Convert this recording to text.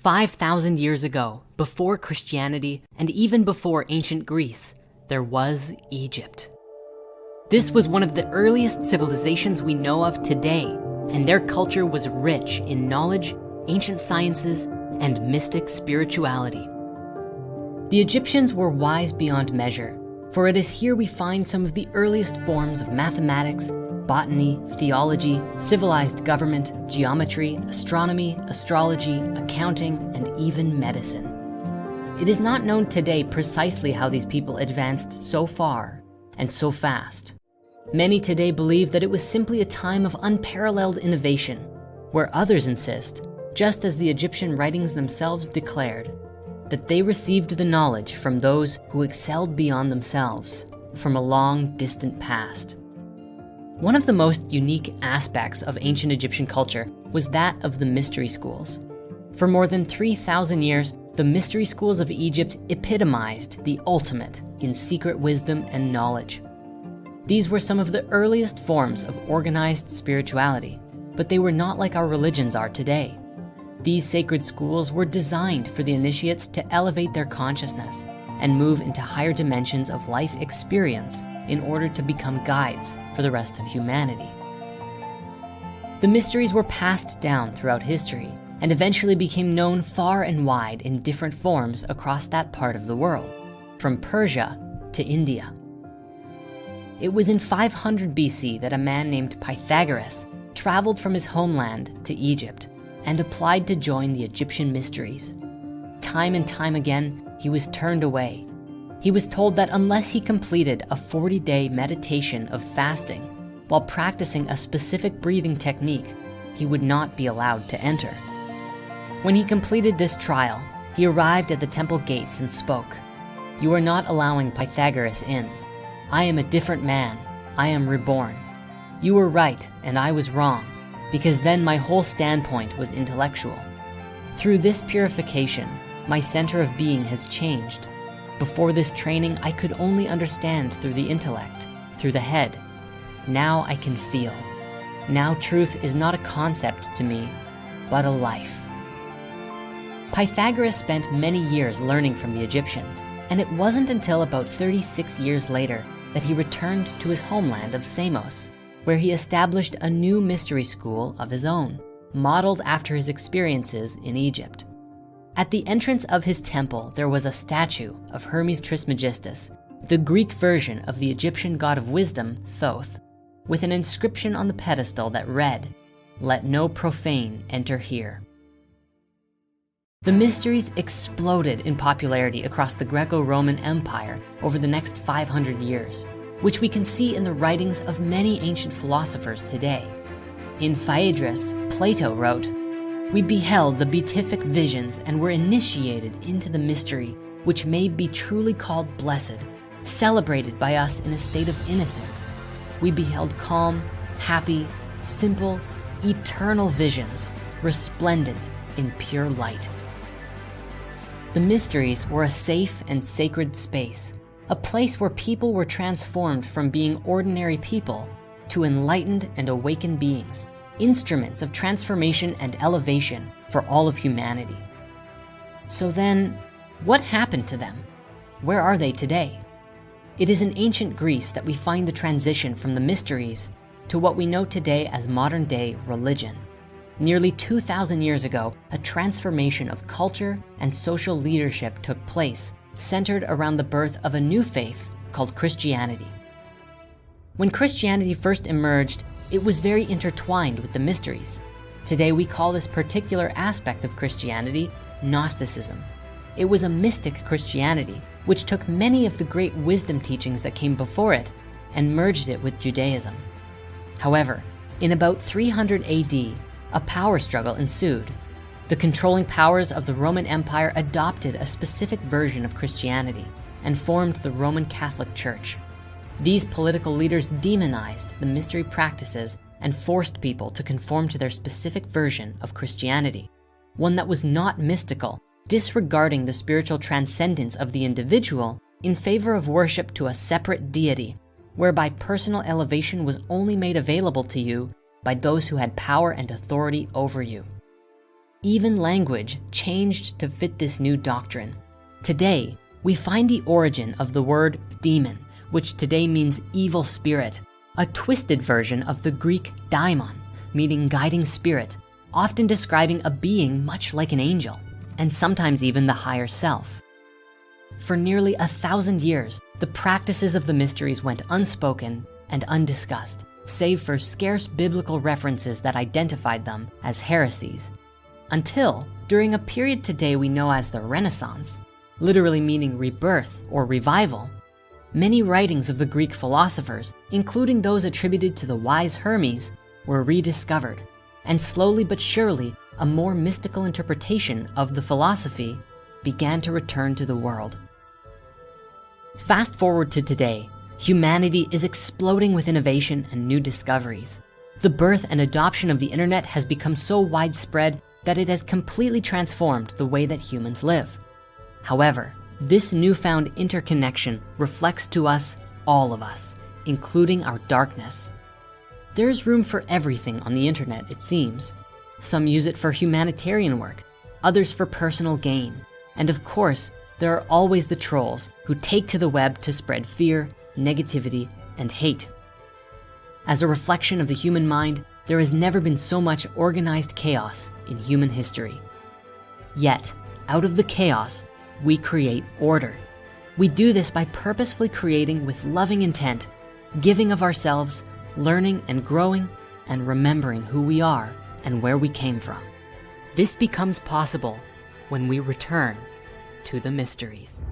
5,000 years ago, before Christianity and even before ancient Greece, there was Egypt. This was one of the earliest civilizations we know of today, and their culture was rich in knowledge, ancient sciences, and mystic spirituality. The Egyptians were wise beyond measure, for it is here we find some of the earliest forms of mathematics, botany, theology, civilized government, geometry, astronomy, astrology, accounting, and even medicine. It is not known today precisely how these people advanced so far and so fast. Many today believe that it was simply a time of unparalleled innovation, where others insist, just as the Egyptian writings themselves declared, that they received the knowledge from those who excelled beyond themselves, from a long, distant past. One of the most unique aspects of ancient Egyptian culture was that of the mystery schools. For more than 3,000 years, the mystery schools of Egypt epitomized the ultimate in secret wisdom and knowledge. These were some of the earliest forms of organized spirituality, but they were not like our religions are today. These sacred schools were designed for the initiates to elevate their consciousness and move into higher dimensions of life experience in order to become guides for the rest of humanity. The mysteries were passed down throughout history and eventually became known far and wide in different forms across that part of the world, from Persia to India. It was in 500 BC that a man named Pythagoras traveled from his homeland to Egypt and applied to join the Egyptian mysteries. Time and time again, he was turned away. He was told that unless he completed a 40-day meditation of fasting while practicing a specific breathing technique, he would not be allowed to enter. When he completed this trial, he arrived at the temple gates and spoke, "You are not allowing Pythagoras in. I am a different man. I am reborn. You were right and I was wrong, because then my whole standpoint was intellectual. Through this purification, my center of being has changed. Before this training, I could only understand through the intellect, through the head. Now I can feel. Now truth is not a concept to me, but a life." Pythagoras spent many years learning from the Egyptians, and it wasn't until about 36 years later that he returned to his homeland of Samos, where he established a new mystery school of his own, modeled after his experiences in Egypt. At the entrance of his temple, there was a statue of Hermes Trismegistus, the Greek version of the Egyptian god of wisdom, Thoth, with an inscription on the pedestal that read, "Let no profane enter here." The mysteries exploded in popularity across the Greco-Roman Empire over the next 500 years, which we can see in the writings of many ancient philosophers today. In Phaedrus, Plato wrote, "We beheld the beatific visions and were initiated into the mystery, which may be truly called blessed, celebrated by us in a state of innocence. We beheld calm, happy, simple, eternal visions, resplendent in pure light." The mysteries were a safe and sacred space, a place where people were transformed from being ordinary people to enlightened and awakened beings, instruments of transformation and elevation for all of humanity. So then, what happened to them? Where are they today? It is in ancient Greece that we find the transition from the mysteries to what we know today as modern-day religion. Nearly 2,000 years ago, a transformation of culture and social leadership took place, centered around the birth of a new faith called Christianity. When Christianity first emerged, it was very intertwined with the mysteries. Today, we call this particular aspect of Christianity Gnosticism. It was a mystic Christianity, which took many of the great wisdom teachings that came before it and merged it with Judaism. However, in about 300 AD, a power struggle ensued. The controlling powers of the Roman Empire adopted a specific version of Christianity and formed the Roman Catholic Church. These political leaders demonized the mystery practices and forced people to conform to their specific version of Christianity, one that was not mystical, disregarding the spiritual transcendence of the individual in favor of worship to a separate deity, whereby personal elevation was only made available to you by those who had power and authority over you. even language changed to fit this new doctrine. Today, we find the origin of the word demon, which today means evil spirit, a twisted version of the Greek daimon, meaning guiding spirit, often describing a being much like an angel, and sometimes even the higher self. For nearly 1,000 years, the practices of the mysteries went unspoken and undiscussed, save for scarce biblical references that identified them as heresies. Until, during a period today we know as the Renaissance, literally meaning rebirth or revival, many writings of the Greek philosophers, including those attributed to the wise Hermes, were rediscovered, and slowly but surely, a more mystical interpretation of the philosophy began to return to the world. Fast forward to today, humanity is exploding with innovation and new discoveries. The birth and adoption of the internet has become so widespread that it has completely transformed the way that humans live. However, this newfound interconnection reflects to us, all of us, including our darkness. There's room for everything on the internet, it seems. Some use it for humanitarian work, others for personal gain. And of course, there are always the trolls who take to the web to spread fear, negativity, and hate. As a reflection of the human mind, there has never been so much organized chaos in human history. Yet, out of the chaos, we create order. We do this by purposefully creating with loving intent, giving of ourselves, learning and growing, and remembering who we are and where we came from. This becomes possible when we return to the mysteries.